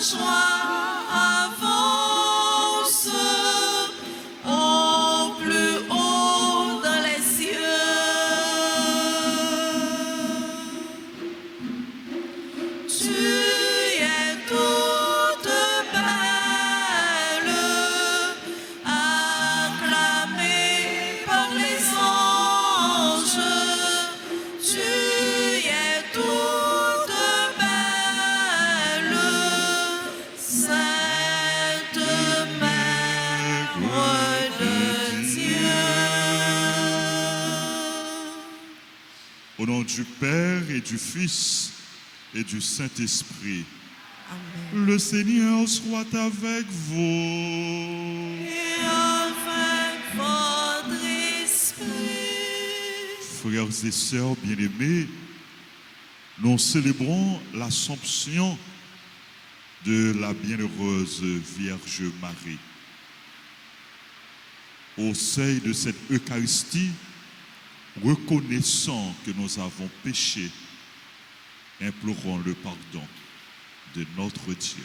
joie avance au plus haut dans les cieux. Tu es toute belle, acclamée par les anges. Tu es toute belle, Sainte Mère de Dieu. Au nom du Père et du Fils et du Saint-Esprit, Amen. le Seigneur soit avec vous. Et avec votre esprit. Frères et sœurs bien-aimés, nous célébrons l'Assomption de la bienheureuse Vierge Marie. Au sein de cette Eucharistie, reconnaissant que nous avons péché, implorons le pardon de notre Dieu.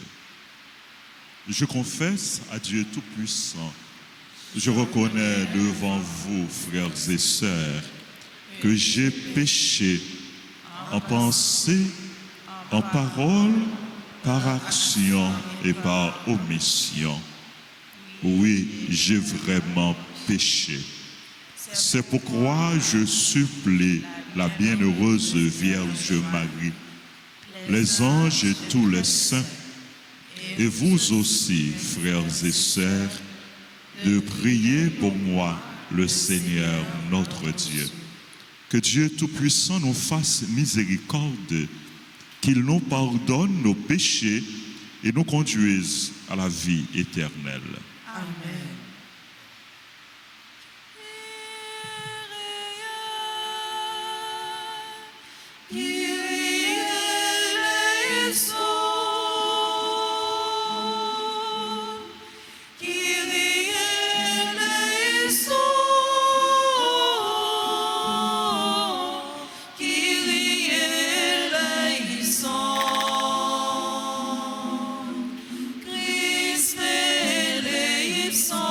Je confesse à Dieu Tout-Puissant, je reconnais devant vous, frères et sœurs, que j'ai péché en pensée, en parole, par action et par omission. Oui, j'ai vraiment péché. C'est pourquoi je supplie la bienheureuse Vierge Marie, les anges et tous les saints, et vous aussi, frères et sœurs, de prier pour moi, le Seigneur notre Dieu. Que Dieu Tout-Puissant nous fasse miséricorde, qu'il nous pardonne nos péchés et nous conduise à la vie éternelle. Amen. Kyrie eleison, Kyrie eleison, Kyrie eleison, Christ eleison.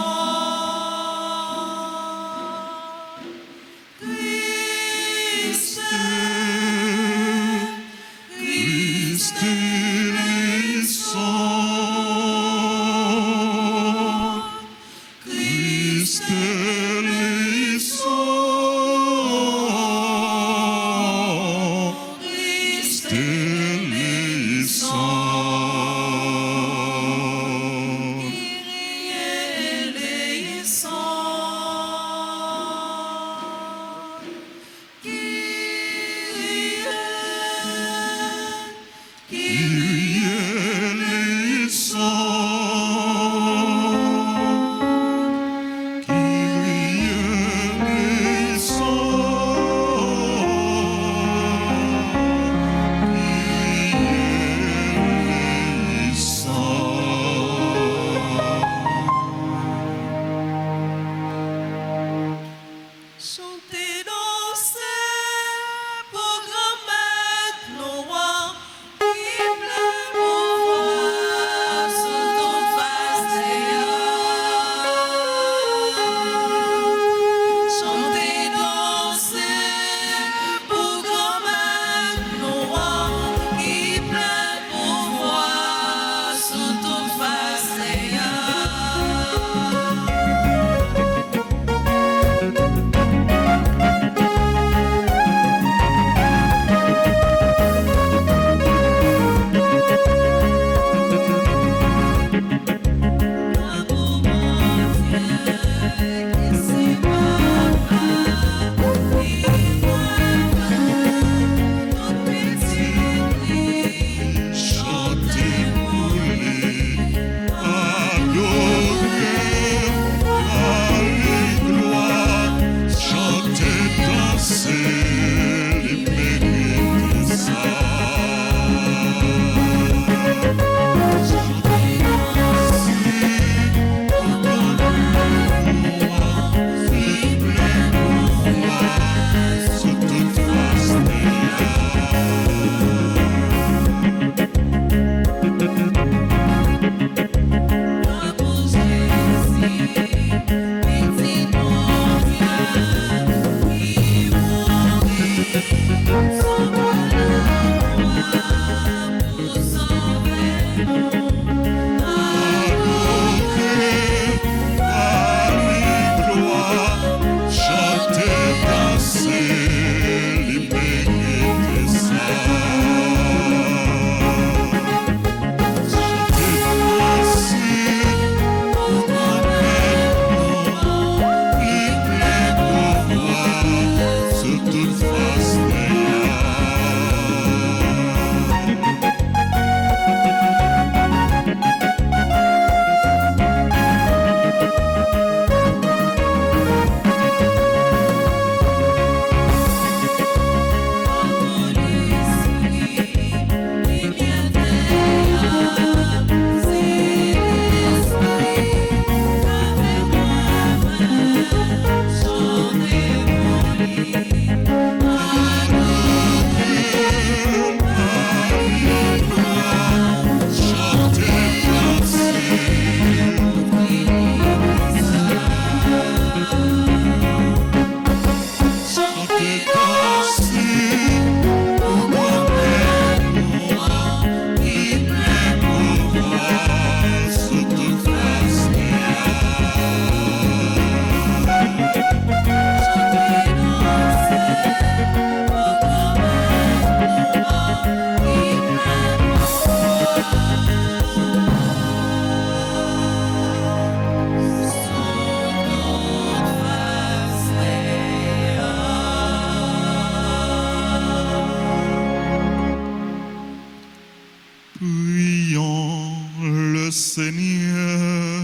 Seigneur.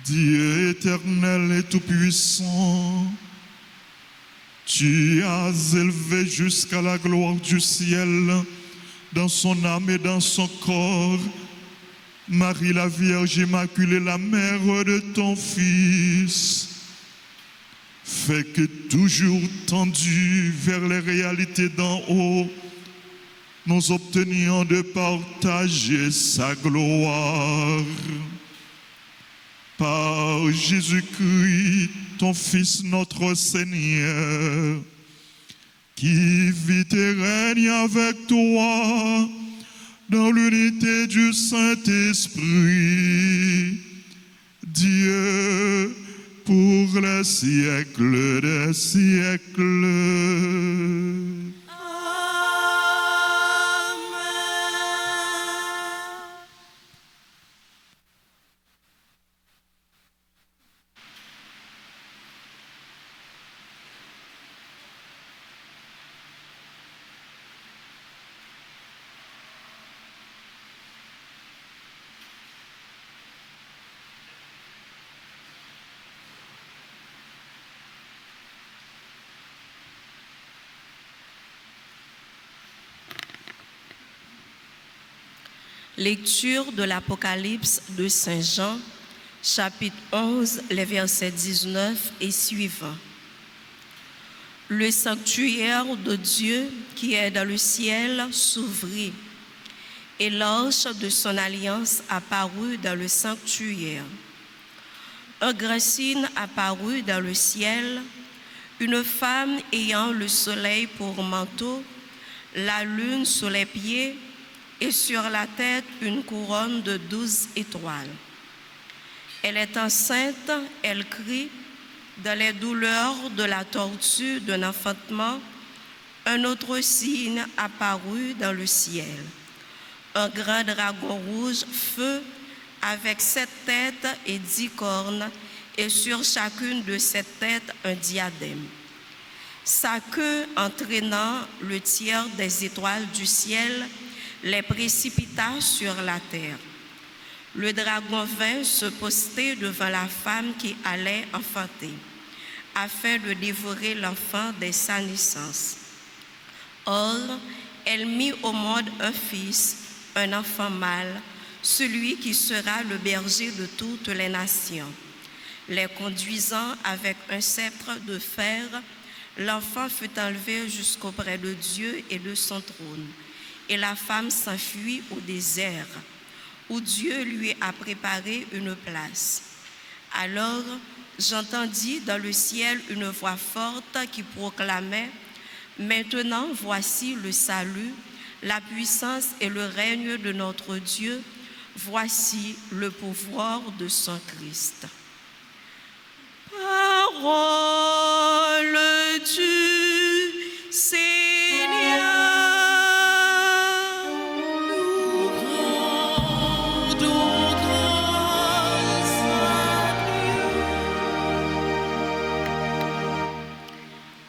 Dieu éternel et tout-puissant, tu as élevé jusqu'à la gloire du ciel, dans son âme et dans son corps, Marie la Vierge Immaculée, la mère de ton Fils. Fais que toujours tendus vers les réalités d'en haut, nous obtenions de partager sa gloire. Par Jésus-Christ, ton Fils, notre Seigneur, qui vit et règne avec toi dans l'unité du Saint-Esprit, Dieu, pour les siècles des siècles. Lecture de l'Apocalypse de Saint Jean, chapitre 11, les versets 19 et suivants. Le sanctuaire de Dieu qui est dans le ciel s'ouvrit, et l'arche de son alliance apparut dans le sanctuaire. Un grand signe apparut dans le ciel, une femme ayant le soleil pour manteau, la lune sous les pieds, et sur la tête une couronne de 12 étoiles. Elle est enceinte, elle crie, dans les douleurs de la torture d'un enfantement. Un autre signe apparut dans le ciel. Un grand dragon rouge, feu, avec 7 têtes et 10 cornes, et sur chacune de ces têtes un diadème. Sa queue, entraînant le tiers des étoiles du ciel, les précipita sur la terre. Le dragon vint se poster devant la femme qui allait enfanter, afin de dévorer l'enfant dès sa naissance. Or, elle mit au monde un fils, un enfant mâle, celui qui sera le berger de toutes les nations. Les conduisant avec un sceptre de fer, l'enfant fut enlevé jusqu'auprès de Dieu et de son trône. Et la femme s'enfuit au désert, où Dieu lui a préparé une place. Alors j'entendis dans le ciel une voix forte qui proclamait : Maintenant voici le salut, la puissance et le règne de notre Dieu, voici le pouvoir de son Christ. Parole du Seigneur.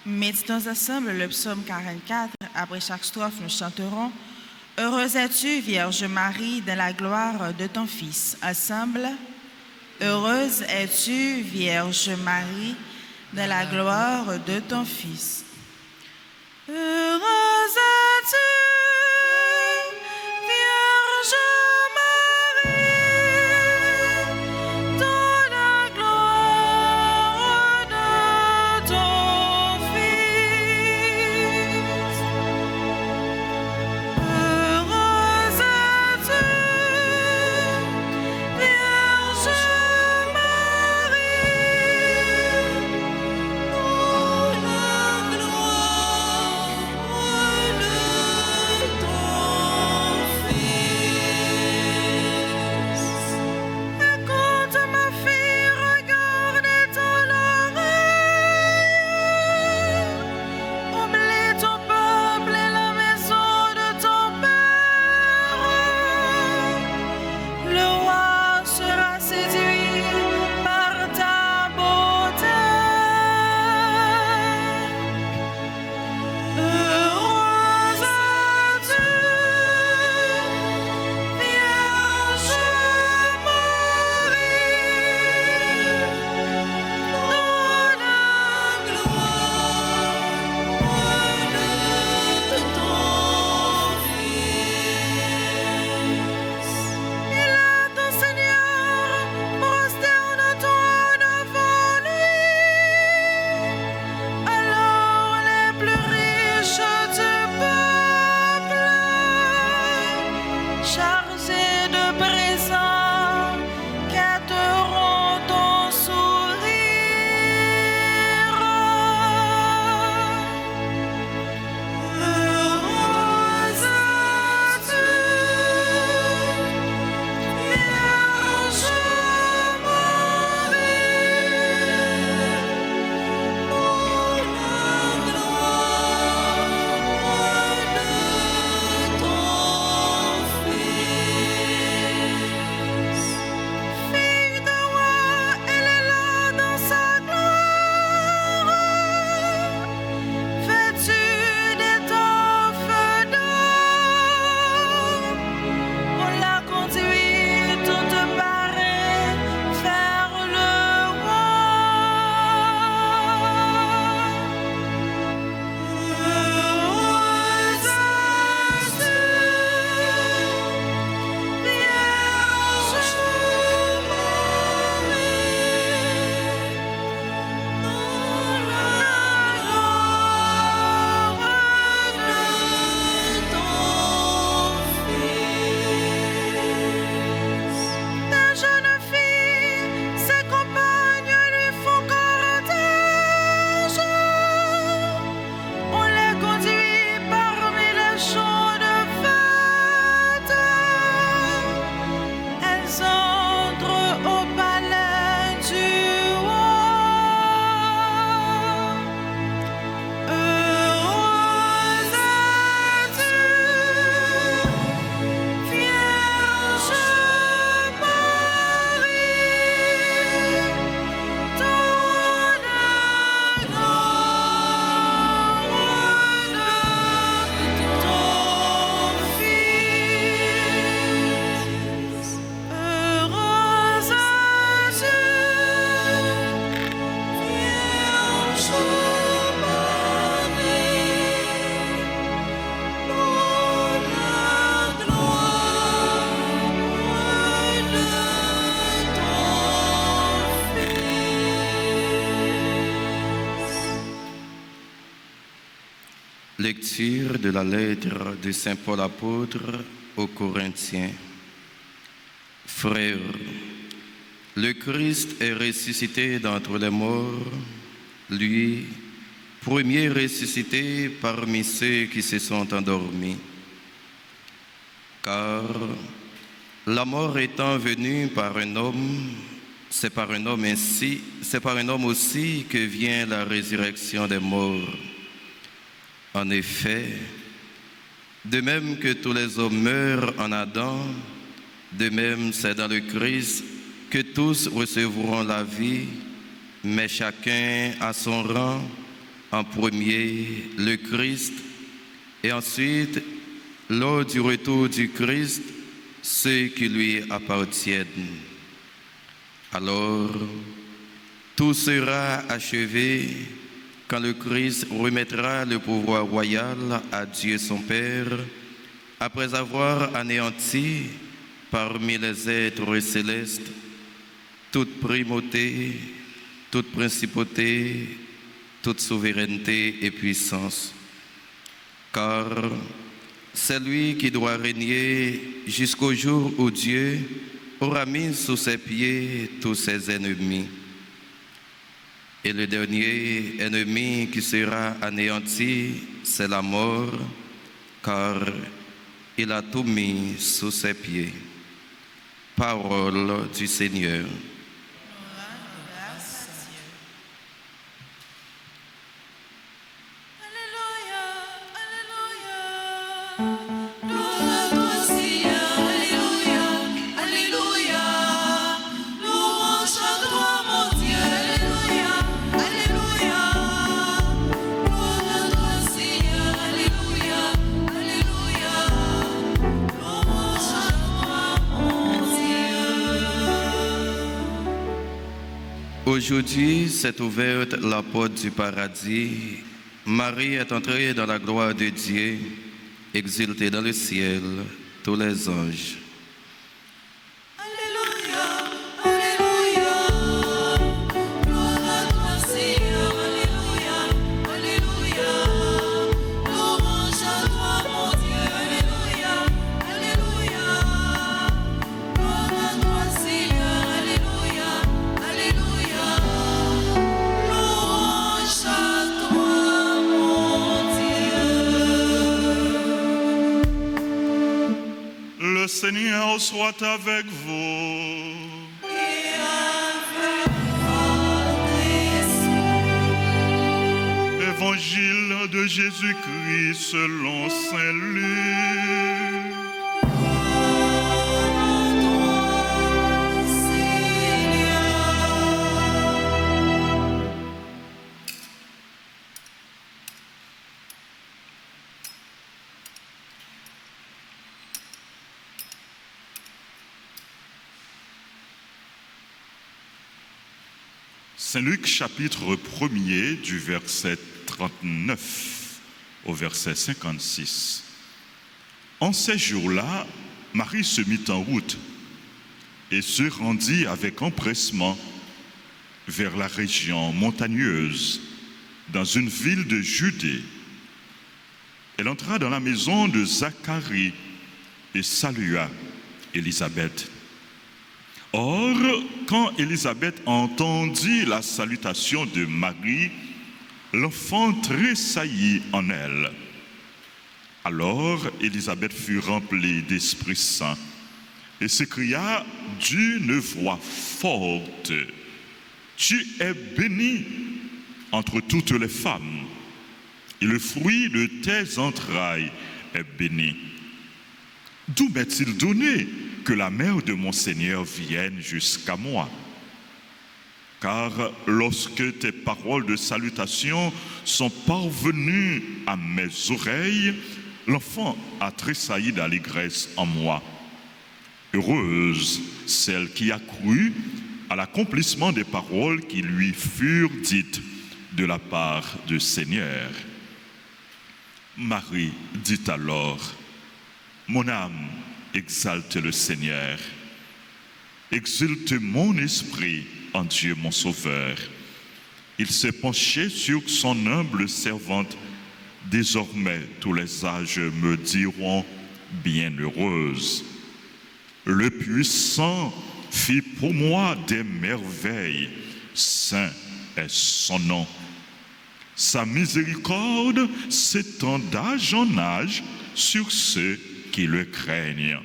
Méditons ensemble le psaume 44. Après chaque strophe, nous chanterons « Heureuse es-tu, Vierge Marie, dans la gloire de ton Fils ». Ensemble, « Heureuse es-tu, Vierge Marie, dans la gloire de ton Fils ». Heureuse es-tu, Vierge Marie, dans la gloire de ton Fils. Heureuse es-tu, Vierge Marie, dans la gloire Lecture de la lettre de Saint Paul apôtre aux Corinthiens. Frères, le Christ est ressuscité d'entre les morts, lui, premier ressuscité parmi ceux qui se sont endormis. Car la mort étant venue par un homme, c'est par un homme aussi que vient la résurrection des morts. En effet, de même que tous les hommes meurent en Adam, de même c'est dans le Christ que tous recevront la vie, mais chacun à son rang, en premier le Christ, et ensuite, lors du retour du Christ, ceux qui lui appartiennent. Alors, tout sera achevé quand le Christ remettra le pouvoir royal à Dieu son Père, après avoir anéanti parmi les êtres célestes toute primauté, toute principauté, toute souveraineté et puissance. Car c'est lui qui doit régner jusqu'au jour où Dieu aura mis sous ses pieds tous ses ennemis. Et le dernier ennemi qui sera anéanti, c'est la mort, car il a tout mis sous ses pieds. Parole du Seigneur. Aujourd'hui s'est ouverte la porte du paradis. Marie est entrée dans la gloire de Dieu, exaltée dans le ciel, tous les anges. Le Seigneur soit avec vous. Et avec votre esprit. Évangile de Jésus-Christ selon Saint Luc. Saint Luc chapitre 1er du verset 39 au verset 56. En ces jours-là, Marie se mit en route et se rendit avec empressement vers la région montagneuse, dans une ville de Judée. Elle entra dans la maison de Zacharie et salua Élisabeth. Or, quand Élisabeth entendit la salutation de Marie, l'enfant tressaillit en elle. Alors Élisabeth fut remplie d'Esprit Saint et s'écria d'une voix forte: Tu es bénie entre toutes les femmes, et le fruit de tes entrailles est béni. D'où m'est-il donné que la mère de mon Seigneur vienne jusqu'à moi? Car lorsque tes paroles de salutation sont parvenues à mes oreilles, l'enfant a tressailli d'allégresse en moi. Heureuse celle qui a cru à l'accomplissement des paroles qui lui furent dites de la part du Seigneur. Marie dit alors: Mon âme exalte le Seigneur. Exulte mon esprit en Dieu mon Sauveur. Il s'est penché sur son humble servante. Désormais, tous les âges me diront bienheureuse. Le puissant fit pour moi des merveilles. Saint est son nom. Sa miséricorde s'étend d'âge en âge sur ceux qui le craignent.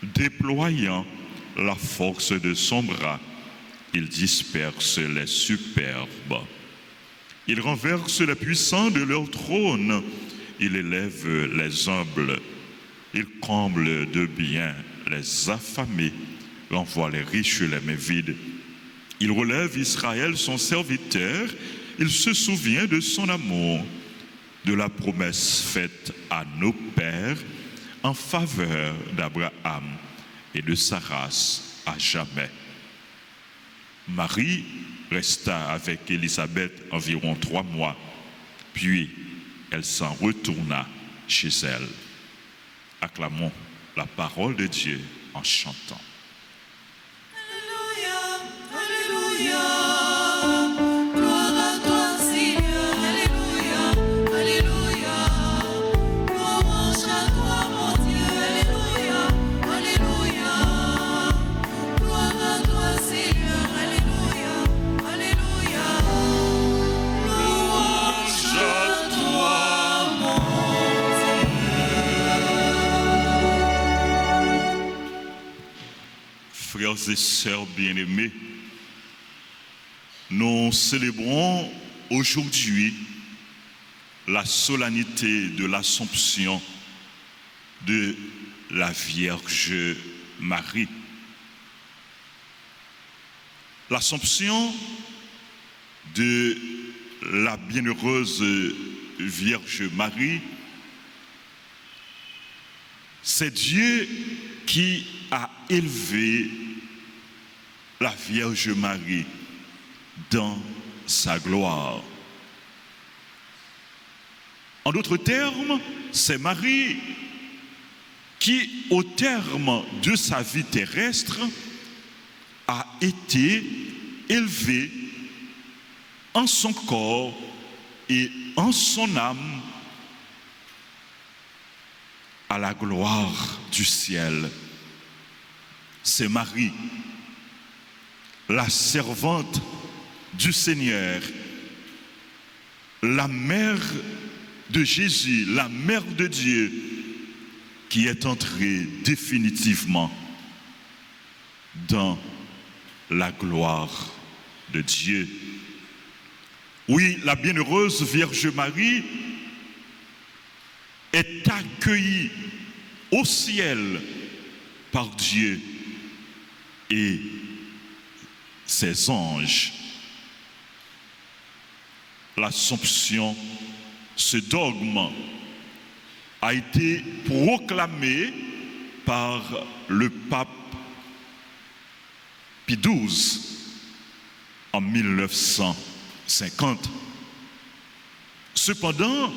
Déployant la force de son bras, il disperse les superbes. Il renverse les puissants de leur trône. Il élève les humbles. Il comble de bien les affamés, renvoie les riches les mains vides. Il relève Israël, son serviteur. Il se souvient de son amour, de la promesse faite à nos pères en faveur d'Abraham et de sa race à jamais. Marie resta avec Élisabeth environ 3 mois, puis elle s'en retourna chez elle. Acclamons la parole de Dieu en chantant. Alléluia, Alléluia, gloire à toi Seigneur, Alléluia, Alléluia, louange à toi mon Dieu, Alléluia, Alléluia, gloire à toi Seigneur, Alléluia, Alléluia, louange à toi mon Frères et sœurs bien-aimés, nous célébrons aujourd'hui la solennité de l'Assomption de la Vierge Marie. L'Assomption de la bienheureuse Vierge Marie, c'est Dieu qui a élevé la Vierge Marie dans sa gloire. En d'autres termes, c'est Marie qui, au terme de sa vie terrestre, a été élevée en son corps et en son âme à la gloire du ciel. C'est Marie, la servante du Seigneur, la mère de Jésus, la mère de Dieu, qui est entrée définitivement dans la gloire de Dieu. Oui, la bienheureuse Vierge Marie est accueillie au ciel par Dieu et ses anges. L'Assomption, ce dogme, a été proclamé par le pape Pie XII en 1950. Cependant,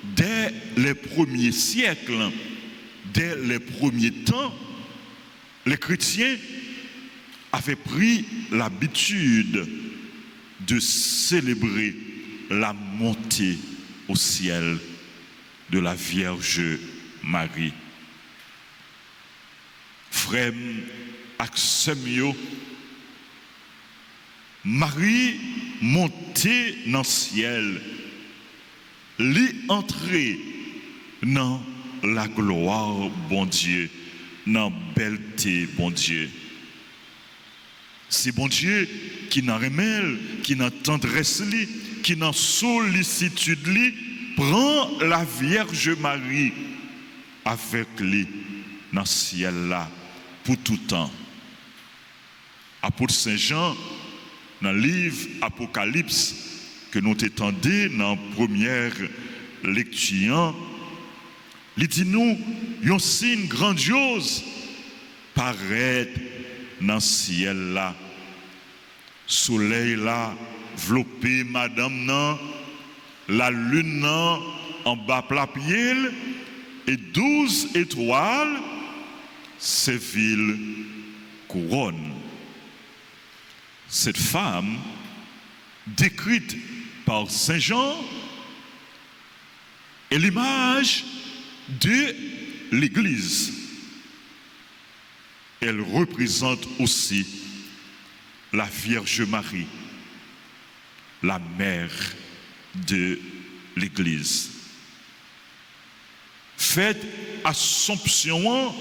dès les premiers siècles, dès les premiers temps, les chrétiens avaient pris l'habitude de célébrer la montée au ciel de la Vierge Marie. Frère Axemio, Marie montée dans le ciel, l'y entrer dans la gloire, bon Dieu, dans la belleté, bon Dieu. C'est bon Dieu qui n'a remèle, qui n'a tendresse, qui n'a sollicitude, prend la Vierge Marie avec lui dans le ciel là pour tout temps. Apôtre Saint Jean, dans le livre Apocalypse, que nous t'étendons dans la première lecture, il dit nous, un signe grandiose paraît dans le ciel là. Soleil là, vlopé madame nan, la lune nan, en bas plat pied, et 12 étoiles, ces villes couronnent. Cette femme, décrite par Saint Jean, est l'image de l'Église. Elle représente aussi la Vierge Marie, la mère de l'Église. Fête Assomption,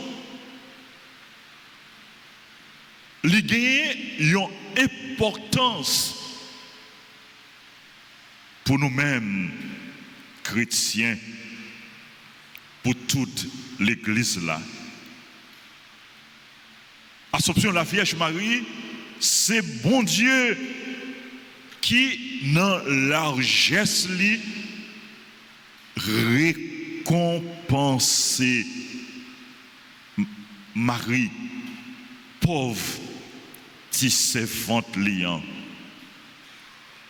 li gagne une importance pour nous-mêmes, chrétiens, pour toute l'Église là. Assomption de la Vierge Marie, c'est bon Dieu qui, dans largesse, récompense Marie, pauvre, petit servante liant.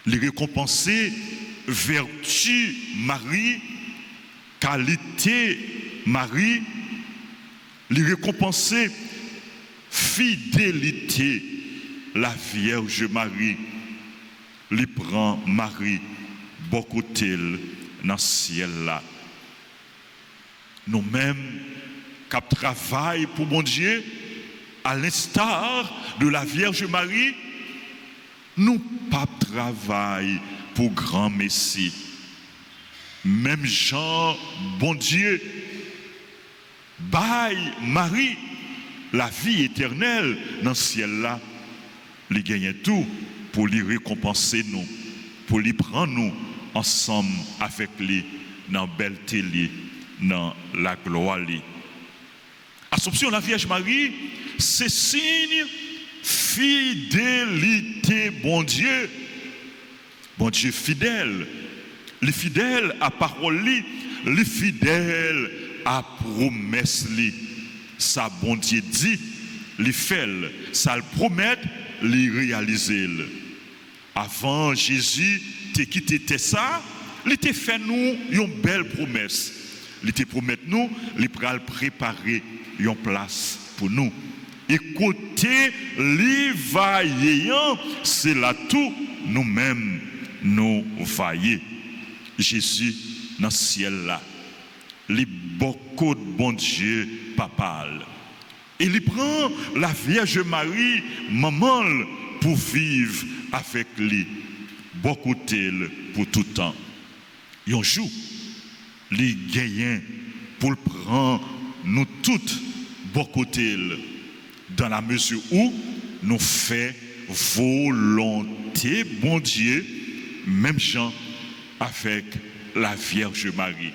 Les récompenser vertu Marie, qualité Marie, les récompenser fidélité la Vierge Marie, les prend Marie beaucoup dans le ciel là. Nous-mêmes qui travaillons pour mon Dieu, à l'instar de la Vierge Marie, nous pas travail pour grand Messie. Même Jean, bon Dieu, baille Marie, la vie éternelle dans le ciel là, il gagne tout pour lui récompenser nous, pour lui prendre nous ensemble avec lui dans la belleté, dans la gloire. Assomption de la Vierge Marie, c'est signe fidélité, bon Dieu fidèle. Les fidèles à parole, les fidèles à promesse. Ça, bon Dieu dit, les fait, ça le promet, les réaliser. Avant Jésus te quitté ça, il te fait nous une belle promesse. Il te promet nous, il pral préparer une place pour nous. Écoutez, les vaillants, c'est là tout nous-mêmes nous vaillons. Jésus dans le ciel là, les beaucoup de bon Dieu papal. Et il prend la Vierge Marie, maman, pour vivre avec lui. Beaucoup d'elle pour tout temps. Un jour, les gagnants pour prendre nous toutes beaucoup d'elle. Dans la mesure où nous faisons volonté, bon Dieu, même Jean avec la Vierge Marie.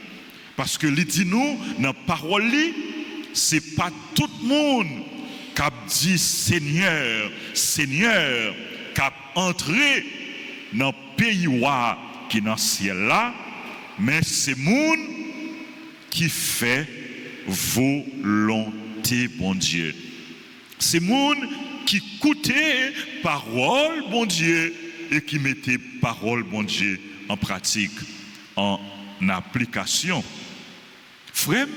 Parce que il dit nous, dans la parole, c'est pas tout le monde qui a dit Seigneur, Seigneur, qui a entré dans le pays qui est dans le ciel là, mais c'est le monde qui fait volonté, bon Dieu. C'est le monde qui écoutait parole, bon Dieu, et qui mettait parole, bon Dieu, en pratique, en application. Frère,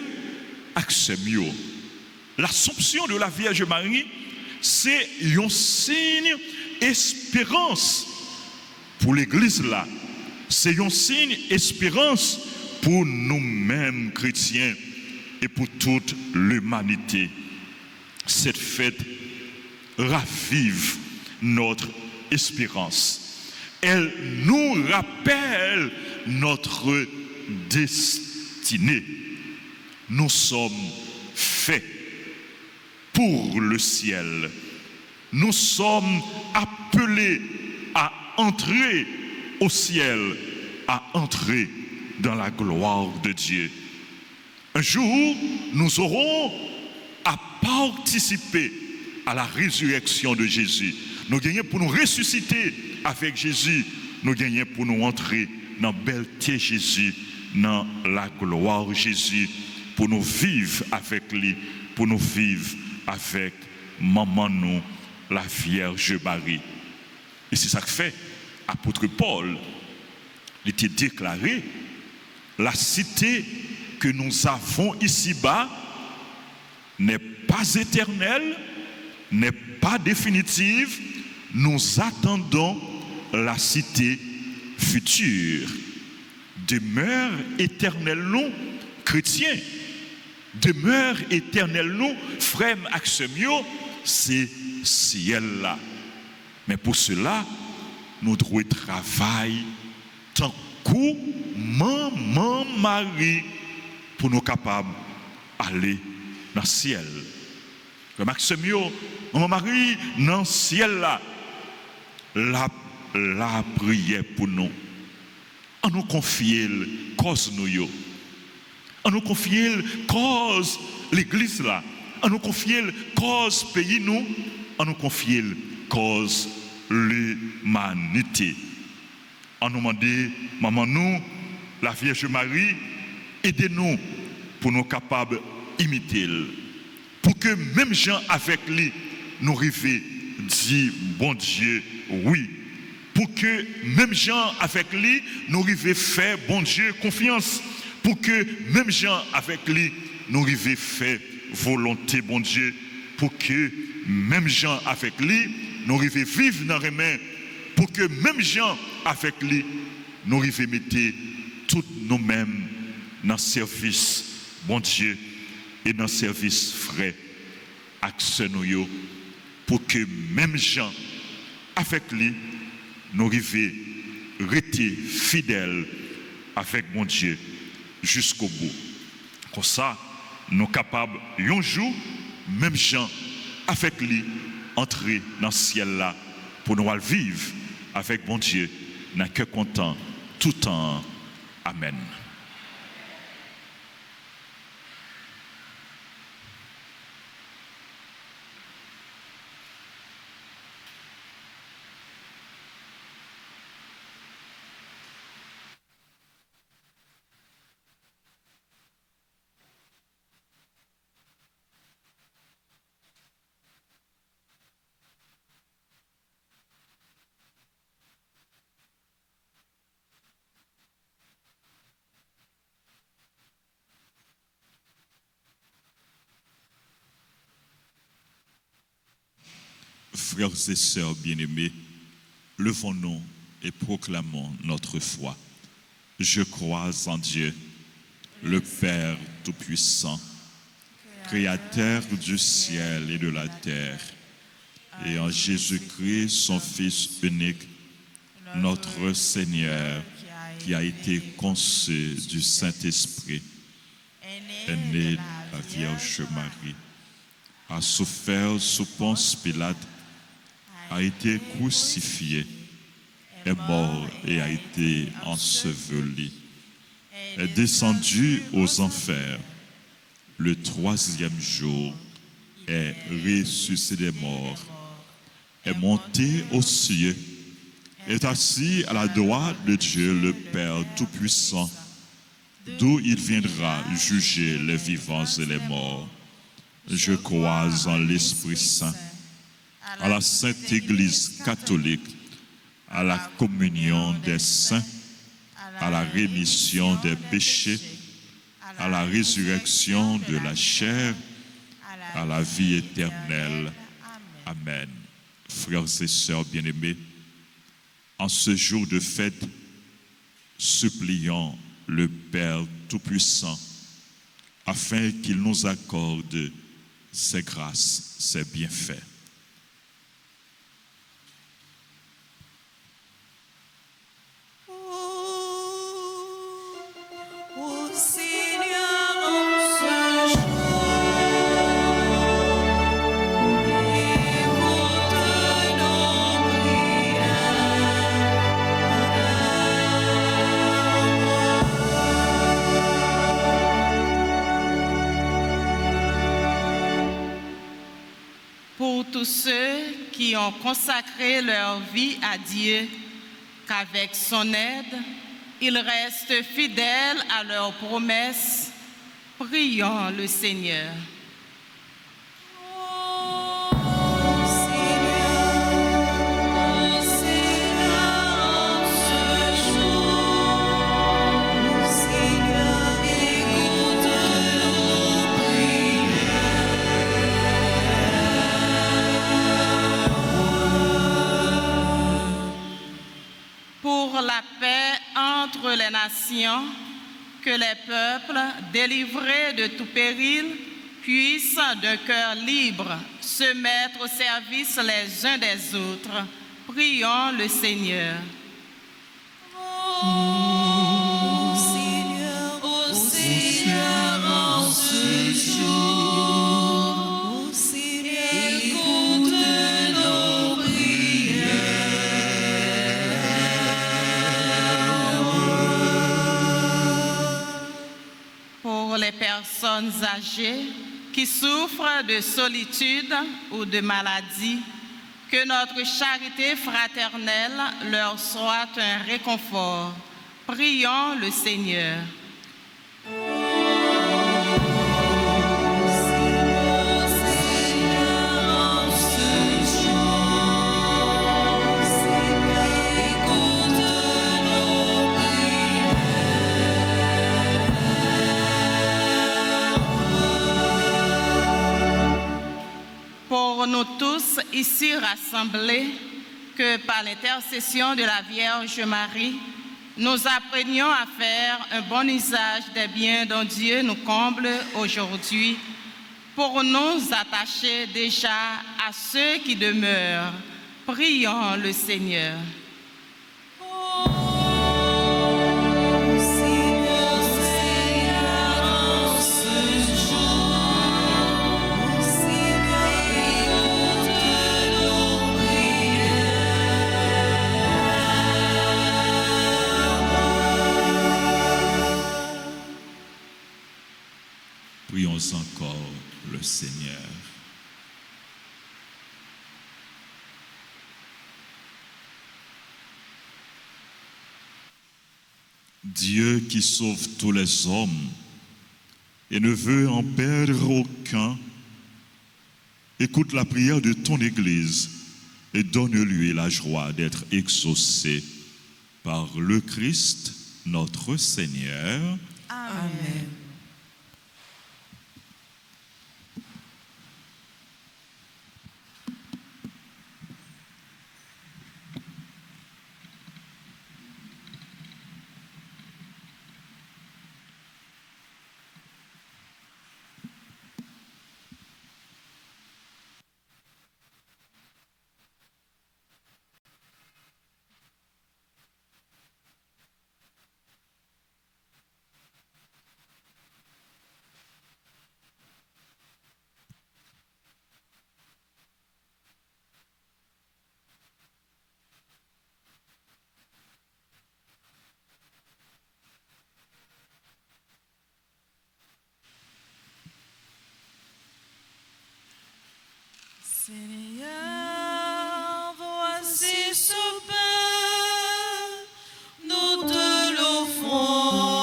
Axemio, l'Assomption de la Vierge Marie, c'est un signe espérance pour l'Église là. C'est un signe espérance pour nous-mêmes chrétiens et pour toute l'humanité. Cette fête ravive notre espérance. Elle nous rappelle notre destinée. Nous sommes faits pour le ciel. Nous sommes appelés à entrer au ciel, à entrer dans la gloire de Dieu. Un jour, nous aurons à participer à la résurrection de Jésus. Nous gagnons pour nous ressusciter avec Jésus. Nous gagnons pour nous entrer dans la belleté Jésus, dans la gloire Jésus, pour nous vivre avec lui, pour nous vivre avec maman nous, la Vierge Marie. Et c'est ça que fait l'apôtre Paul. Il était déclaré, la cité que nous avons ici-bas n'est pas éternelle, n'est pas définitive. Nous attendons la cité future demeure éternelle nous, chrétiens. Demeure éternelle nous, frères Axemio, c'est ciel là. Mais pour cela, nous devons travailler tant que maman Marie pour nous capables d'aller dans le ciel. Comme Axemio, maman Marie, dans le ciel là, la prière pour nous. On nous confie cause nous. On nous confie cause l'église là. On nous confie cause pays nous. On nous confie cause l'humanité. On nous demande, maman nous, la Vierge Marie, aidez-nous pour nous capables d'imiter. Pour que même gens avec lui, nous arrivions dire bon Dieu, oui. Pour que même gens avec lui, nous arrivions faire bon Dieu confiance. Pour que même gens avec lui, nous arrivions faire volonté bon Dieu. Pour que même gens avec lui, nous arrivions vivre dans les mains. Pour que même gens avec lui, nous arrivions mettre tout nous-mêmes dans le service bon Dieu et dans le service frère avec nous. Pour que même gens avec lui, nous arrivions rester fidèles avec mon Dieu jusqu'au bout. Comme ça, nous sommes capables, un jour, même gens avec lui, entrer dans le ciel là pour nous vivre avec mon Dieu, n'a que content tout temps. Amen. Frères et sœurs bien-aimés, levons-nous et proclamons notre foi. Je crois en Dieu, le Père Tout-Puissant, Créateur du ciel et de la terre, et en Jésus-Christ, son Fils unique, notre Seigneur, qui a été conçu du Saint-Esprit, est né de la Vierge Marie, a souffert sous Ponce Pilate, a été crucifié, est mort et a été enseveli, est descendu aux enfers. Le troisième jour est ressuscité des morts, est monté aux cieux, est assis à la droite de Dieu le Père Tout-Puissant, d'où il viendra juger les vivants et les morts. Je crois en l'Esprit Saint, à la Sainte Église catholique, à la communion des saints, à la rémission des péchés, à la résurrection de la chair, à la vie éternelle. Amen. Frères et sœurs bien-aimés, en ce jour de fête, supplions le Père Tout-Puissant afin qu'il nous accorde ses grâces, ses bienfaits. Ô Seigneur, en ce jour, écoute nos Pour tous ceux qui ont consacré leur vie à Dieu, qu'avec son aide, ils restent fidèles à leurs promesses, prions le Seigneur. Pour la paix entre les nations, nations, que les peuples, délivrés de tout péril, puissent d'un cœur libre se mettre au service les uns des autres. Prions le Seigneur. Ô Seigneur, en ce jour, ô Seigneur, écoute nos prières. Pour les personnes âgées qui souffrent de solitude ou de maladie, que notre charité fraternelle leur soit un réconfort. Prions le Seigneur. Pour nous tous ici rassemblés, que par l'intercession de la Vierge Marie, nous apprenions à faire un bon usage des biens dont Dieu nous comble aujourd'hui, pour nous attacher déjà à ceux qui demeurent. Prions le Seigneur. Prions encore le Seigneur. Dieu qui sauve tous les hommes et ne veut en perdre aucun, écoute la prière de ton Église et donne-lui la joie d'être exaucé par le Christ, notre Seigneur. Amen. Seigneur, voici ce pain, nous te l'offrons,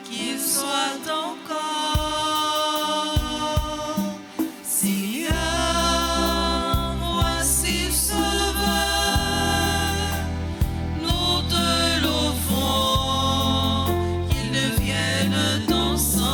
qu'il soit encore. Seigneur, voici ce vin, nous te l'offrons, qu'il devienne ton sang.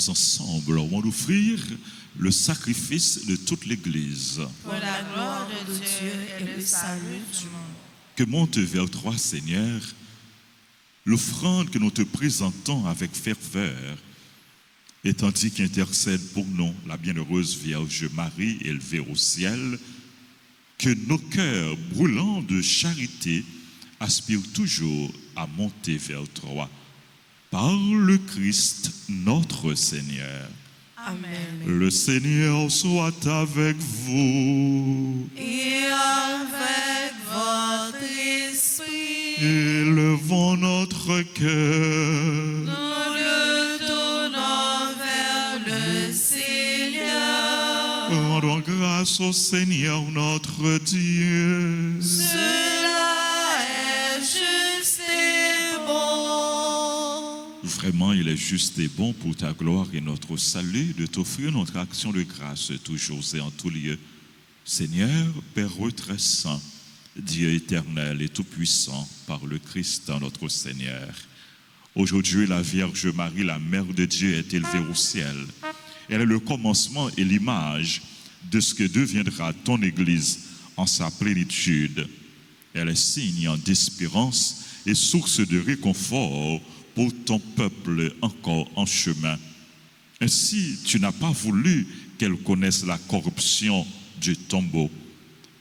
nous ensemble allons offrir le sacrifice de toute l'Église. Pour la gloire de Dieu et le salut du monde. Que monte vers toi, Seigneur, l'offrande que nous te présentons avec ferveur, et tandis qu'intercède pour nous la bienheureuse Vierge Marie élevée au ciel, que nos cœurs brûlants de charité aspirent toujours à monter vers toi. Par le Christ notre Seigneur. Amen. Le Seigneur soit avec vous. Et avec votre esprit, Élevons notre cœur. nous le tournons vers le Seigneur. Rendons grâce au Seigneur notre Dieu. Cela est juste et bon. Vraiment, il est juste et bon pour ta gloire et notre salut de t'offrir notre action de grâce toujours et en tout lieu. Seigneur, Père très saint, Dieu éternel et tout-puissant, par le Christ notre Seigneur. Aujourd'hui, la Vierge Marie, la Mère de Dieu, est élevée au ciel. Elle est le commencement et l'image de ce que deviendra ton Église en sa plénitude. Elle est signe d'espérance et source de réconfort pour ton peuple encore en chemin. Ainsi, tu n'as pas voulu qu'elle connaisse la corruption du tombeau,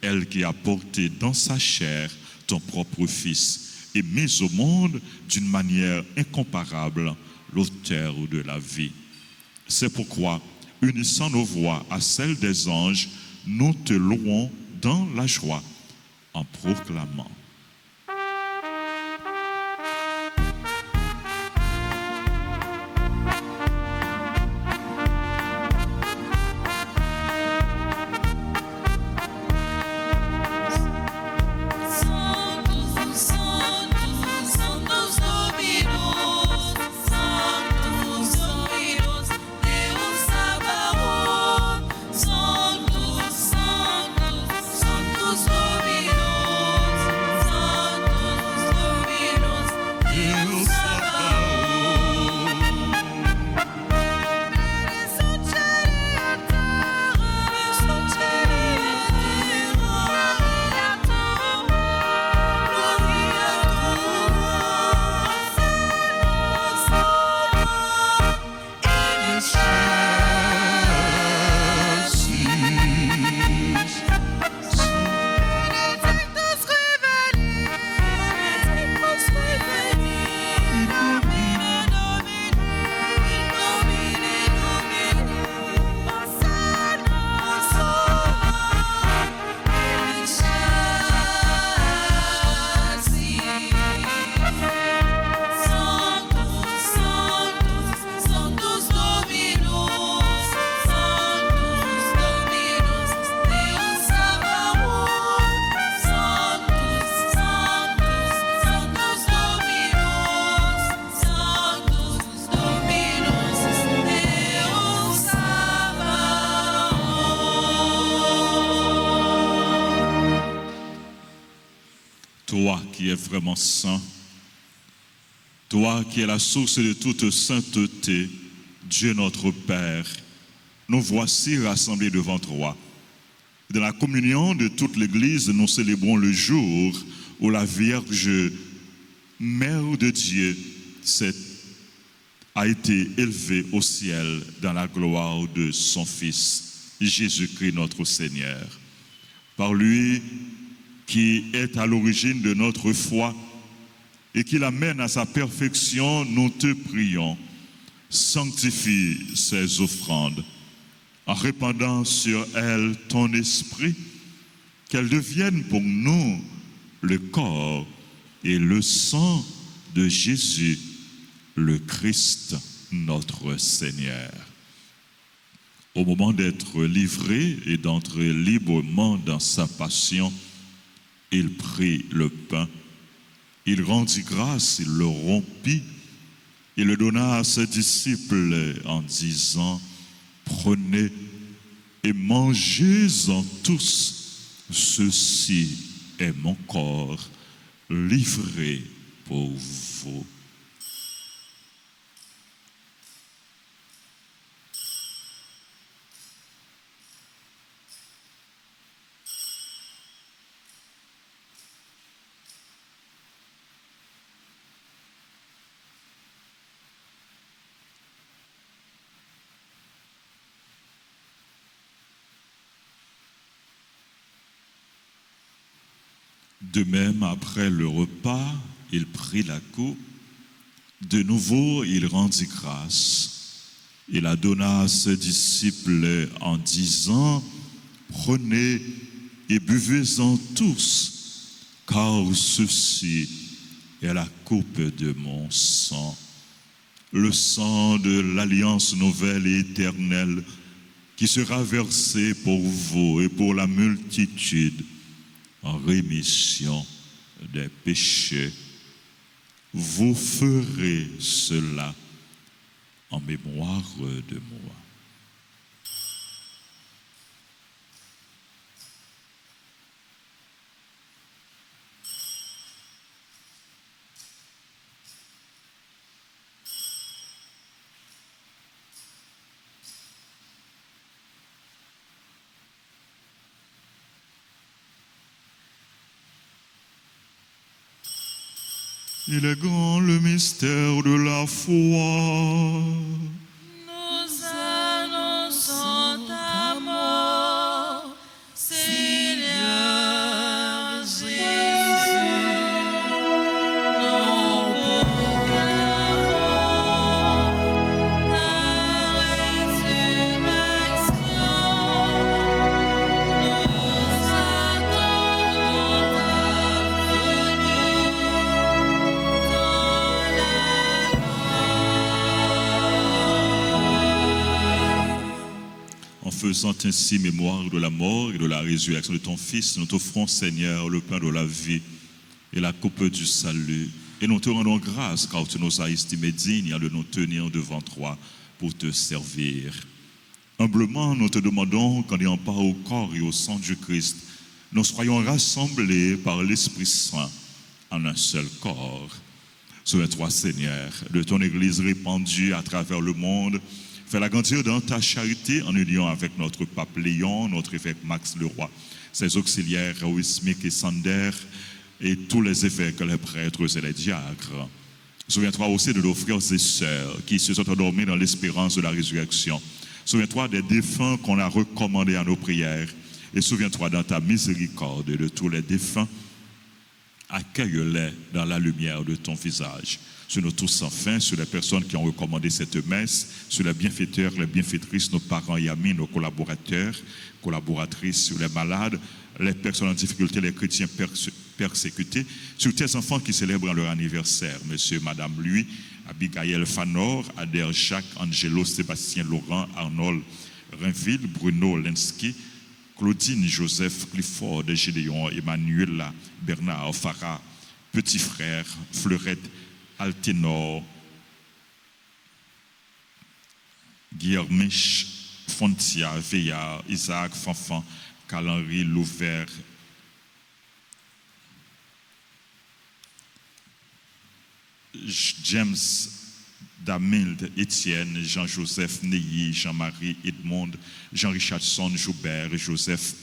elle qui a porté dans sa chair ton propre Fils et mis au monde d'une manière incomparable l'auteur de la vie. C'est pourquoi, unissant nos voix à celles des anges, nous te louons dans la joie en proclamant. Sanctus, Sanctus, Sanctus Dominus, Sanctus Dominus, Deus Sabaoth. Sanctus, Sanctus, Sanctus Dominus, Sanctus Dominus, Deus Sabaoth. Benedictus Toi qui es vraiment saint, toi qui es la source de toute sainteté, Dieu notre Père, nous voici rassemblés devant toi. Dans la communion de toute l'Église, nous célébrons le jour où la Vierge, Mère de Dieu, a été élevée au ciel dans la gloire de son Fils, Jésus-Christ notre Seigneur. Par lui, qui est à l'origine de notre foi et qui l'amène à sa perfection, nous te prions, sanctifie ces offrandes en répandant sur elles ton esprit, qu'elles deviennent pour nous le corps et le sang de Jésus, le Christ, notre Seigneur. Au moment d'être livré et d'entrer librement dans sa passion, il prit le pain, il rendit grâce, il le rompit, il le donna à ses disciples en disant, prenez et mangez-en tous, ceci est mon corps livré pour vous. De même, après le repas, il prit la coupe. De nouveau, il rendit grâce. Il la donna à ses disciples en disant, « Prenez et buvez-en tous, car ceci est la coupe de mon sang, le sang de l'alliance nouvelle et éternelle qui sera versé pour vous et pour la multitude en rémission des péchés. Vous ferez cela en mémoire de moi. » Il est grand le mystère de la foi. Nous annonçons ta mort, Seigneur Jésus. Nous proclamons ta résurrection. Nous attendons ta venue dans la En faisant ainsi mémoire de la mort et de la résurrection de ton Fils, nous t'offrons, Seigneur, le pain de la vie et la coupe du salut. Et nous te rendons grâce car tu nous as estimés dignes de nous tenir devant toi pour te servir. Humblement, nous te demandons qu'en ayant part au corps et au sang du Christ, nous soyons rassemblés par l'Esprit Saint en un seul corps. Souviens-toi, Seigneur, de ton Église répandue à travers le monde. Fais-la grandir dans ta charité en union avec notre pape Léon, notre évêque Max Leroy, ses auxiliaires Wismic et Sander, et tous les évêques, les prêtres et les diacres. Souviens-toi aussi de nos frères et sœurs qui se sont endormis dans l'espérance de la résurrection. Souviens-toi des défunts qu'on a recommandés à nos prières. Et souviens-toi dans ta miséricorde de tous les défunts. Accueille-les dans la lumière de ton visage. Sur nous tous enfin, sur les personnes qui ont recommandé cette messe, sur les bienfaiteurs, les bienfaitrices, nos parents et amis, nos collaborateurs, collaboratrices, sur les malades, les personnes en difficulté, les chrétiens persécutés, sur tes enfants qui célèbrent leur anniversaire, monsieur, madame Louis, Abigail Fanor, Adair Jacques, Angelo, Sébastien Laurent, Arnold Rainville, Bruno Lenski, Claudine, Joseph, Clifford, Gédéon, Emmanuel, Bernard, Farah, Petit Frère, Fleurette, Alténor, Guillermich, Fontia, Veillard, Isaac, Fanfan, Calenry, Louvert, James, Damild, Étienne, Jean-Joseph, Neuilly, Jean-Marie, Edmond, Jean-Richardson, Joubert, Joseph,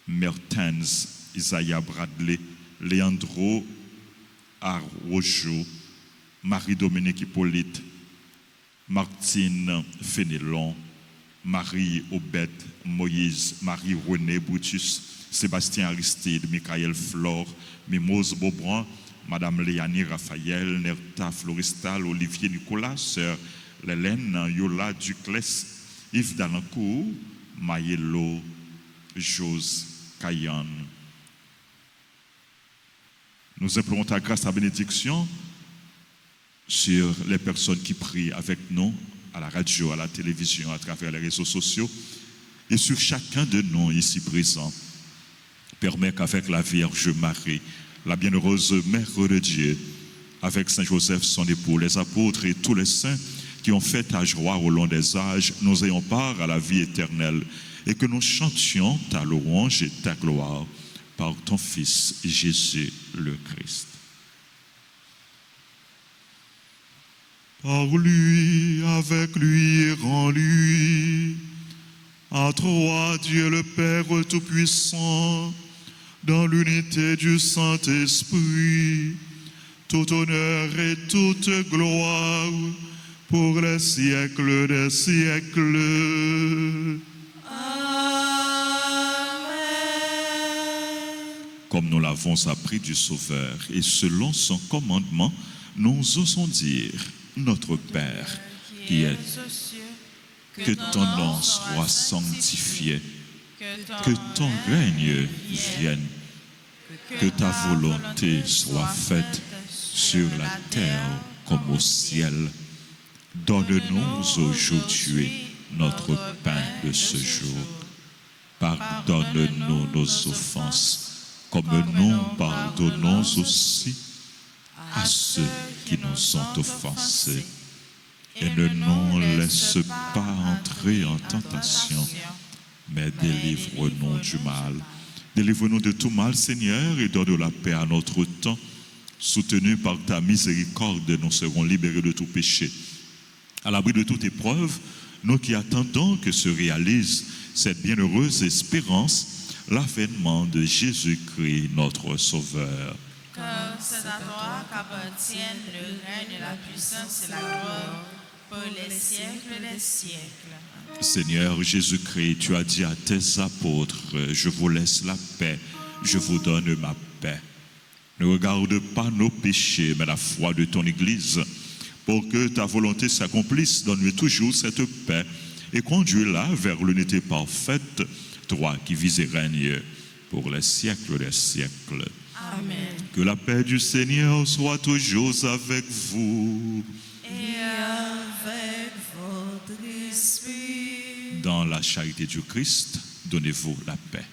Mertens, Isaiah Bradley, Leandro Arrojo, Marie-Dominique Hippolyte, Martine Fénélon, Marie Obed, Moïse, Marie-René Brutus, Sébastien Aristide, Michael Flore, Mimose Beaubrun, Madame Léanie Raphaël, Nerta Floristal, Olivier Nicolas, Sœur Lélène, Yola Duclès, Yves Dalancourt, Maïelo, Jose Kayan. Nous implorons ta grâce, ta bénédiction sur les personnes qui prient avec nous à la radio, à la télévision, à travers les réseaux sociaux et sur chacun de nous ici présents. Permets qu'avec la Vierge Marie, la bienheureuse Mère de Dieu, avec Saint Joseph, son époux, les apôtres et tous les saints qui ont fait ta joie au long des âges, nous ayons part à la vie éternelle et que nous chantions ta louange et ta gloire par ton Fils Jésus le Christ. Par lui, avec lui et en lui, à toi, Dieu le Père Tout-Puissant, dans l'unité du Saint-Esprit, tout honneur et toute gloire pour les siècles des siècles. Amen. comme nous l'avons appris du Sauveur, et selon son commandement, nous osons dire, notre Père, qui est, aux cieux, que ton nom soit sanctifié, que ton règne vienne, que ta volonté soit faite sur la terre comme au ciel. Donne-nous aujourd'hui notre pain de ce jour. Pardonne-nous nos offenses, comme nous pardonnons aussi à ceux qui nous ont offensés. Et ne nous laisse pas entrer en tentation, mais délivre-nous du mal. Délivre-nous de tout mal, Seigneur, et donne la paix à notre temps. Soutenus par ta miséricorde, nous serons libérés de tout péché. À l'abri de toute épreuve, nous qui attendons que se réalise cette bienheureuse espérance, l'avènement de Jésus-Christ, notre Sauveur. car c'est à toi qu'appartiennent le règne, la puissance et la gloire pour les siècles des siècles. Seigneur Jésus-Christ, tu as dit à tes apôtres, je vous laisse la paix, je vous donne ma paix. Ne regarde pas nos péchés, mais la foi de ton Église. Pour que ta volonté s'accomplisse, donne-lui toujours cette paix et conduis-la vers l'unité parfaite, toi qui vis et règnes pour les siècles des siècles. Amen. Que la paix du Seigneur soit toujours avec vous. Et avec votre esprit. Dans la charité du Christ, donnez-vous la paix.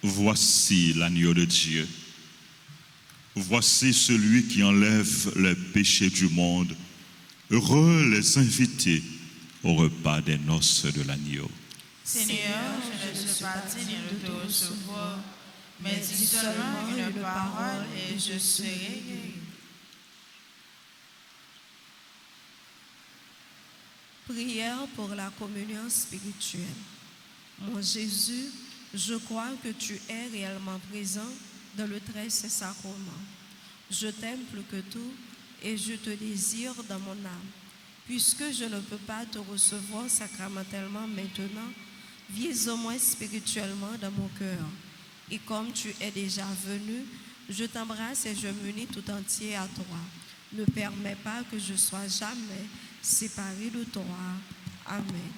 Voici l'agneau de Dieu. Voici celui qui enlève les péchés du monde. Heureux les invités au repas des noces de l'agneau. Seigneur, je ne suis pas digne de te recevoir, mais dis seulement une parole et je serai guéri. Prière pour la communion spirituelle. Mon Jésus, je crois que tu es réellement présent dans le très saint sacrement. Je t'aime plus que tout et je te désire dans mon âme. Puisque je ne peux pas te recevoir sacramentellement maintenant, viens au moins spirituellement dans mon cœur. Et comme tu es déjà venu, je t'embrasse et je m'unis tout entier à toi. Ne permets pas que je sois jamais séparé de toi. Amen.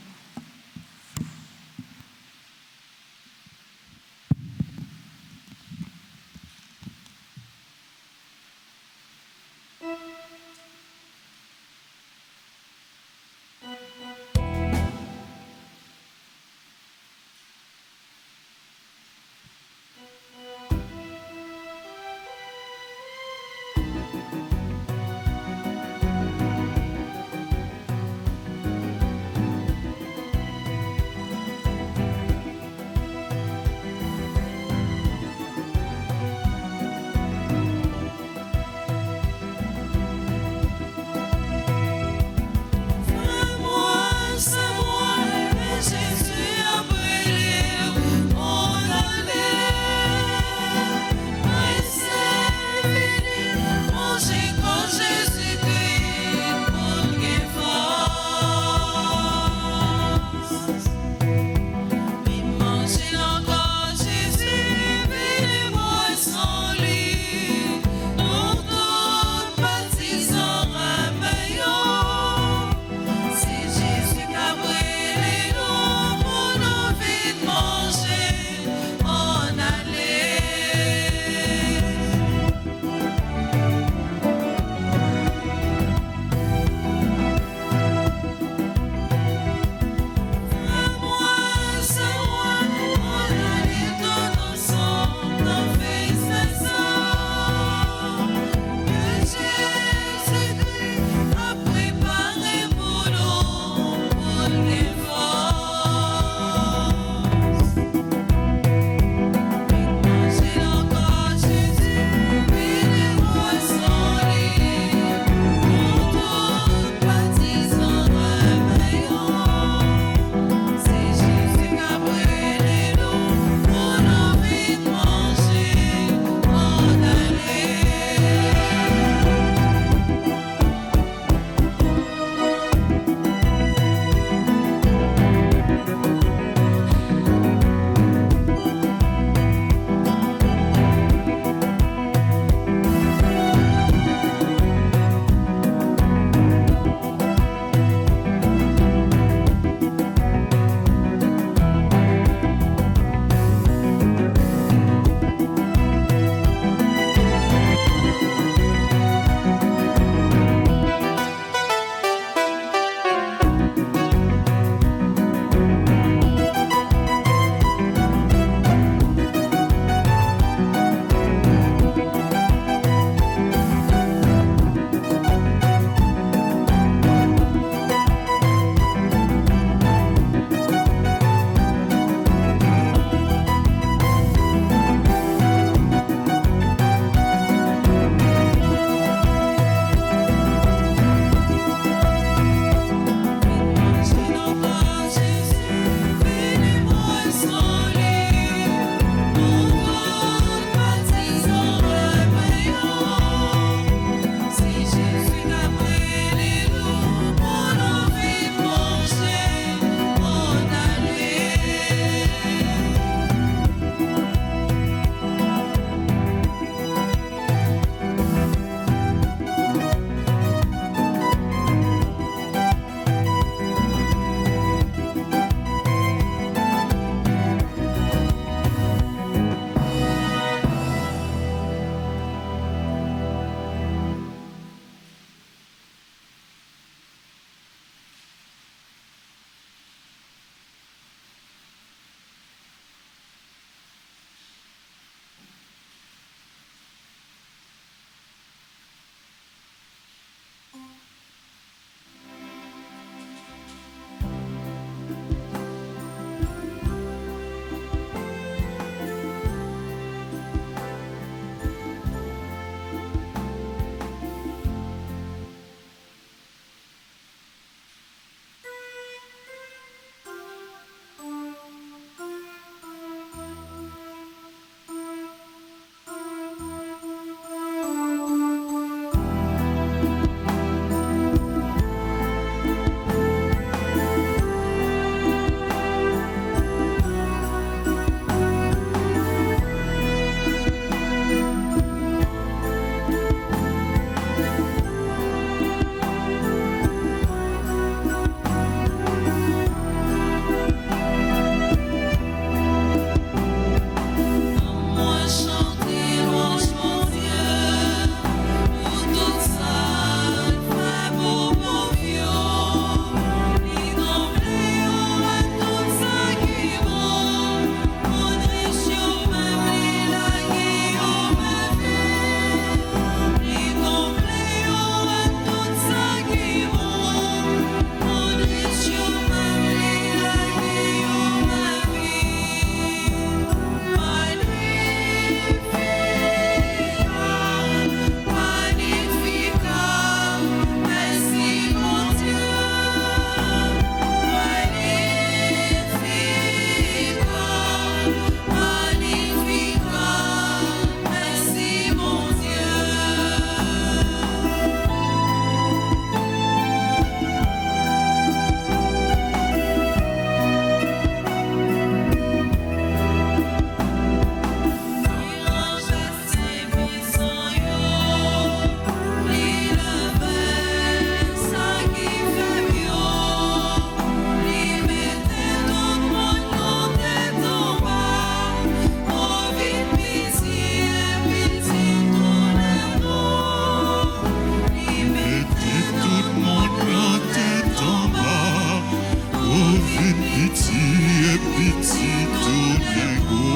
Pitié, pitié, tout négo.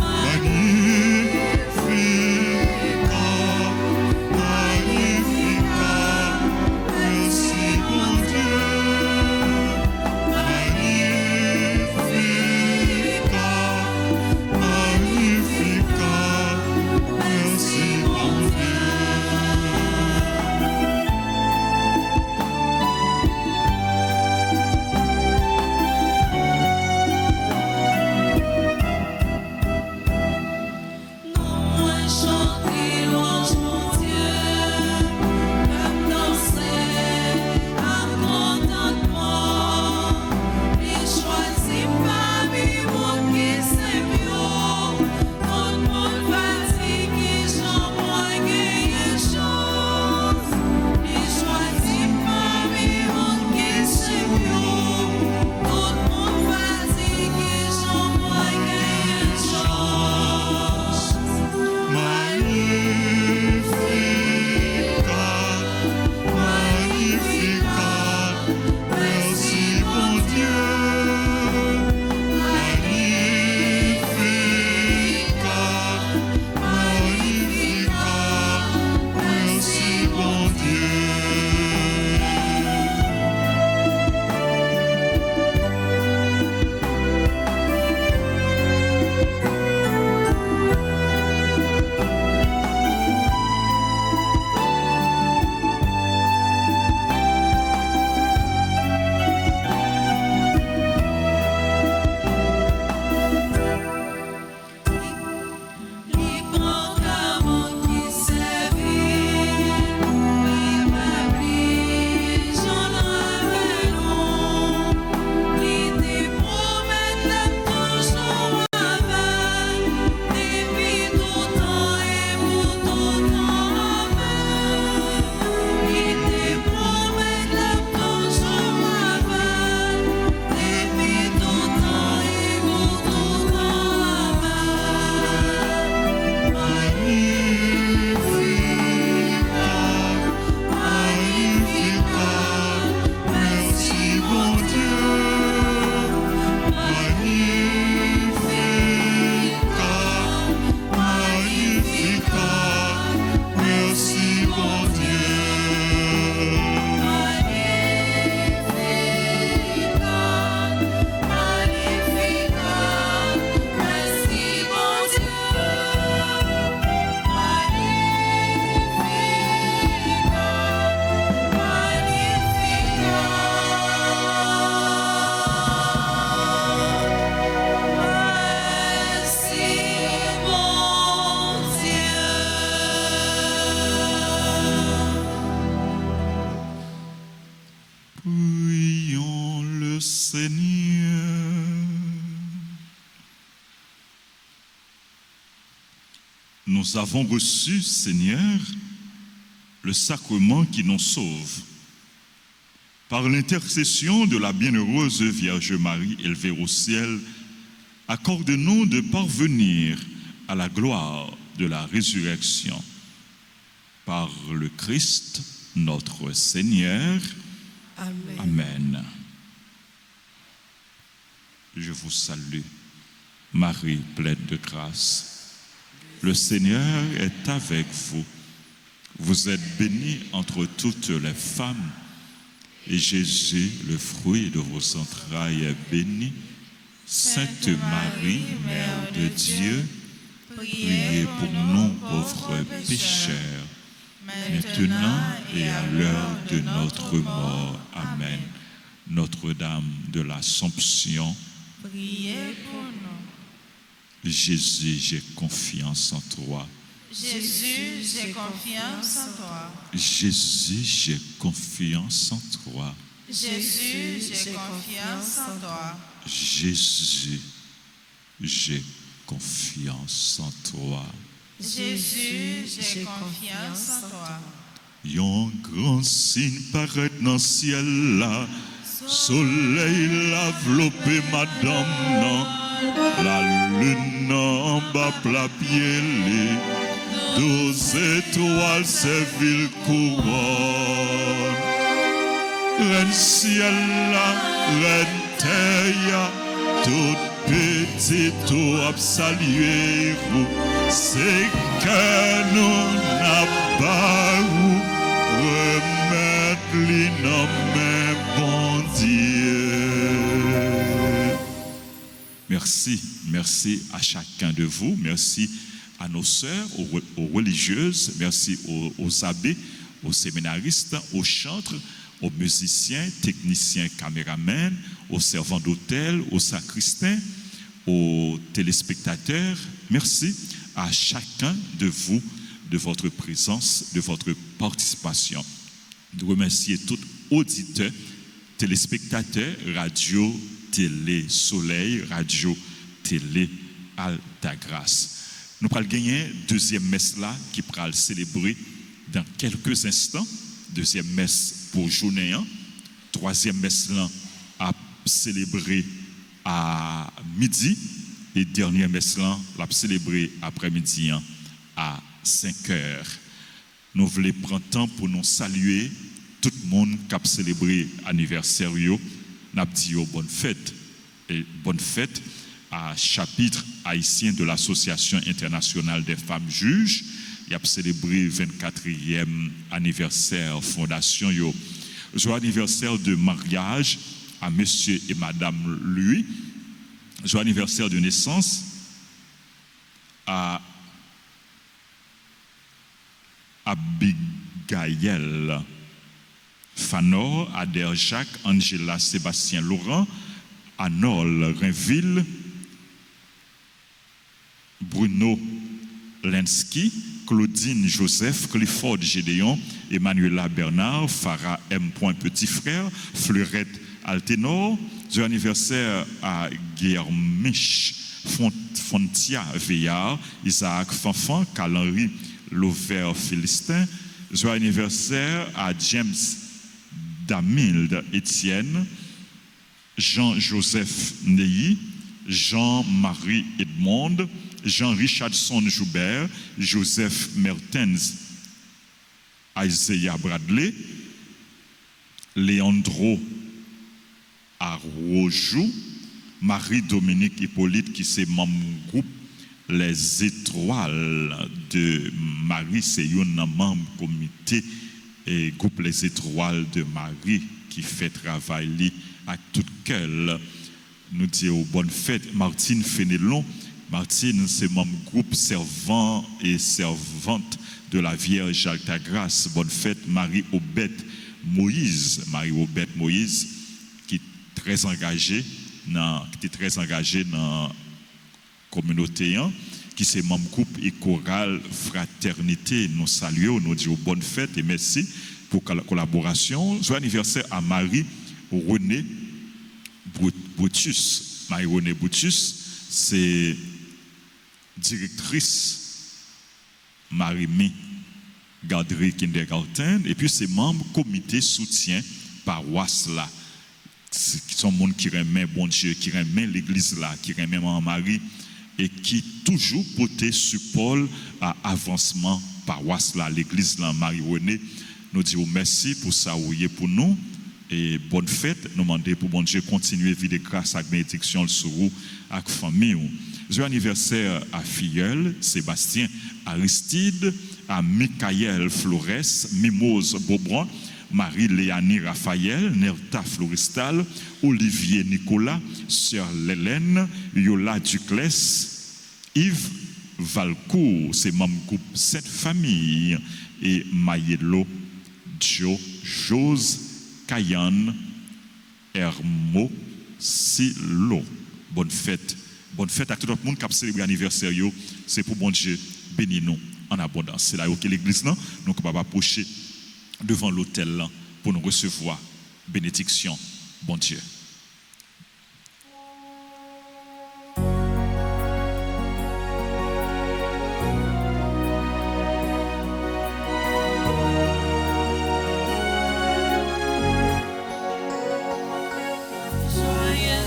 Magnificat, magnificat, merci mon Dieu. Magnificat, magnificat, merci mon Dieu. Prions le Seigneur. Nous avons reçu, Seigneur, le sacrement qui nous sauve. Par l'intercession de la bienheureuse Vierge Marie élevée au ciel, accorde-nous de parvenir à la gloire de la résurrection. Par le Christ, notre Seigneur. Amen. Amen. Je vous salue, Marie pleine de grâce. Le Seigneur est avec vous. Vous êtes bénie entre toutes les femmes, et Jésus, le fruit de vos entrailles, est béni. Sainte Marie, Mère de Dieu, priez pour nous pauvres pécheurs, maintenant et à l'heure de notre mort. Amen. Notre-Dame de l'Assomption, Priez pour nous. Jésus, j'ai confiance en toi. Jésus, j'ai confiance en toi. Jésus, j'ai confiance en toi. Jésus, j'ai confiance en toi. Jésus, j'ai confiance en toi. Jésus, j'ai confiance en toi. Yon grand signe paraît dans le ciel là. Soleil l'enveloppé madame non. La lune en bas plat pied. 12 étoiles servir couronne. reine ciel là, reine terre, tout petit tout a salué vous, c'est que nous n'a pas remettre les noms bon Dieu. Merci à chacun de vous, merci à nos sœurs, aux religieuses, merci aux abbés, aux séminaristes, aux chantres, aux musiciens, techniciens, caméramens, aux servants d'hôtel, aux sacristains, aux téléspectateurs. Merci à chacun de vous de votre présence, de votre participation. Nous remercions tous auditeurs, téléspectateurs, radio, télé, soleil, radio, télé, Altagrace. Nous allons gagner deuxième messe là qui va célébrer dans quelques instants. Deuxième messe pour journée 1. Troisième messe là à célébrer à midi. Et dernière messe là à célébrer après-midi à 5 heures. Nous voulons prendre temps pour nous saluer tout le monde qui a célébré l'anniversaire. Nous avons dit bonne fête. Et bonne fête à chapitre haïtien de l'Association internationale des femmes juges. Il a célébré 24e anniversaire fondation. Joyeux anniversaire de mariage à monsieur et madame Louis. Joyeux anniversaire de naissance à Abigail Fanor, Adair Jacques, Angela Sébastien Laurent, Anol Rainville, Bruno Lenski, Claudine Joseph, Clifford Gédéon, Emmanuela Bernard, Farah M. Petit Frère, Fleurette Alténor. Joyeux anniversaire à Guillermich Fontia Veillard, Isaac Fanfan, Carl-Henri Louvert Philistin. Joyeux anniversaire à James Damilde Étienne, Jean-Joseph Neyi, Jean-Marie Edmond, Jean-Richardson Joubert, Joseph Mertens, Isaiah Bradley, Leandro Arrojou, Marie-Dominique Hippolyte qui c'est membre groupe Les Étoiles de Marie, c'est un membre comité et groupe Les Étoiles de Marie qui fait travail à tout cœur. Nous disons bonne fête. Martine Fénélon. Martine, c'est membre groupe servant et servante de la Vierge Altagrace. Bonne fête. Marie-Aubette Moïse. Marie-Aubette Moïse qui est très engagée dans la communauté, qui c'est membre groupe et chorale Fraternité. Nous saluons, nous disons bonne fête et merci pour la collaboration. Joyeux anniversaire à Marie-Renée Brutus. Marie-Renée Brutus, c'est directrice Marie-Mi Garderie Kindergarten et puis c'est membre comité soutien paroisse là. Qui sont monde qui remet bon Dieu, qui remet l'église là, qui remet Maman Marie et qui toujours porter support à avancement paroisse là, l'église là, Marie-Renée. Nous disons merci pour ça pour nous et bonne fête. Nous demandons pour bon Dieu continuer à vivre grâce à bénédiction sur vous avec famille. Joyeux anniversaire à Filleul, Sébastien Aristide, à Michael Flores, Mimose Beaubrun, Marie-Léanie Raphaël, Nerta Floristal, Olivier Nicolas, Sœur Lélène, Yola Duclès, Yves Valcourt, c'est membre groupe 7 familles, et Mayelo, Joe, Jose, Kayan, Hermo, Silo. Bonne fête à tout le monde qui a célébré l'anniversaire. C'est pour bon Dieu, bénis nous en abondance. C'est là où l'église, non? Donc, on va approcher devant l'autel là pour nous recevoir bénédiction, bon Dieu. Joyeux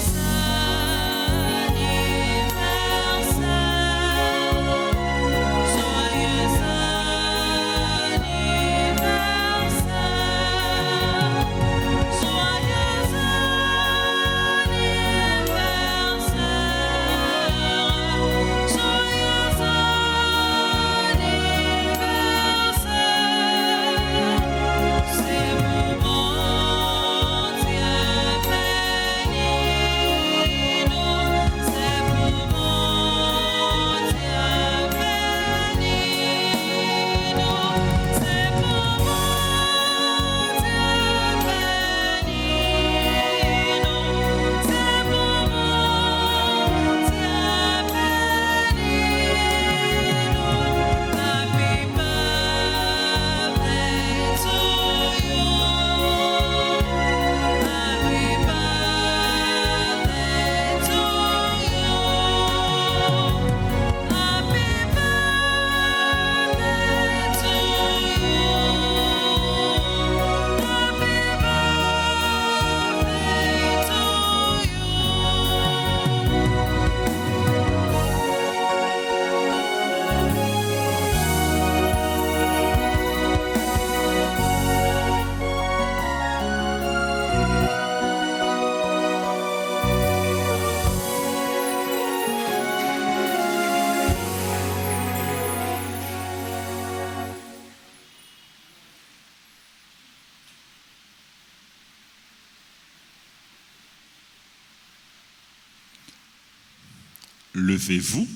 Levez-vous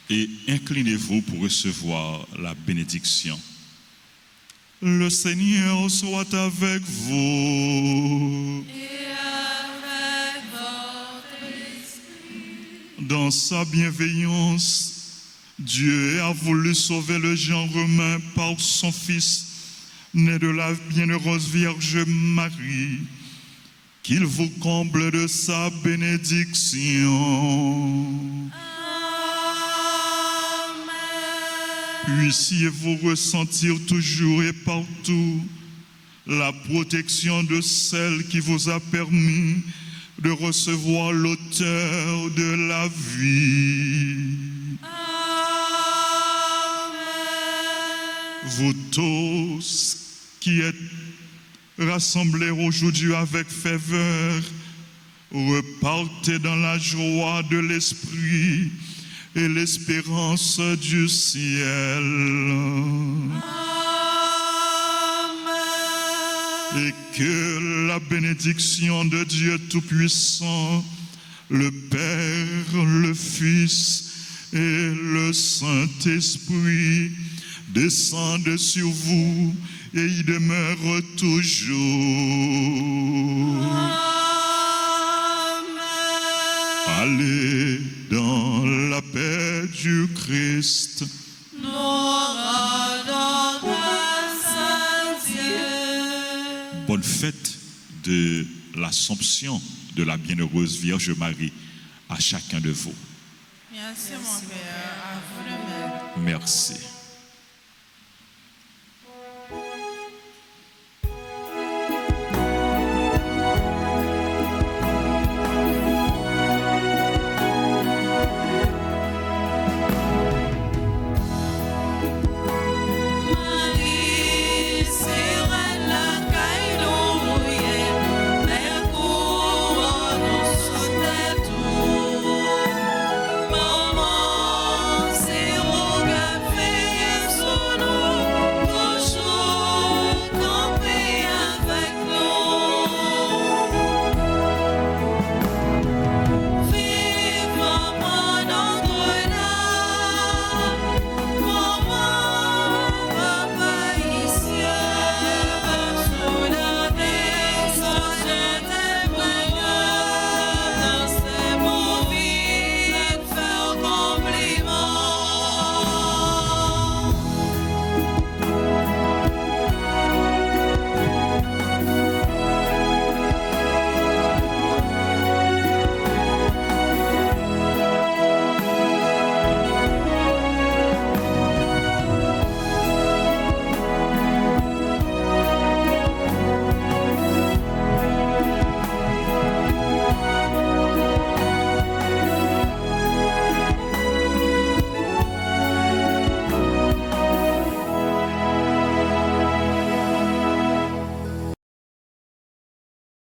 et inclinez-vous pour recevoir la bénédiction. Le Seigneur soit avec vous. Et avec votre esprit. Dans sa bienveillance, Dieu a voulu sauver le genre humain par son Fils, né de la bienheureuse Vierge Marie. Qu'il vous comble de sa bénédiction. Puissiez-vous ressentir toujours et partout la protection de celle qui vous a permis de recevoir l'auteur de la vie. Amen. Vous tous qui êtes rassemblés aujourd'hui avec ferveur, repartez dans la joie de l'esprit et l'espérance du ciel. Amen. Et que la bénédiction de Dieu Tout-Puissant, le Père, le Fils et le Saint-Esprit descendent sur vous et y demeure toujours. Amen. Allez dans la paix du Christ. Nous rendons grâce à Dieu. Bonne fête de l'Assomption de la Bienheureuse Vierge Marie à chacun de vous. Merci mon Père, à vous de même. Merci.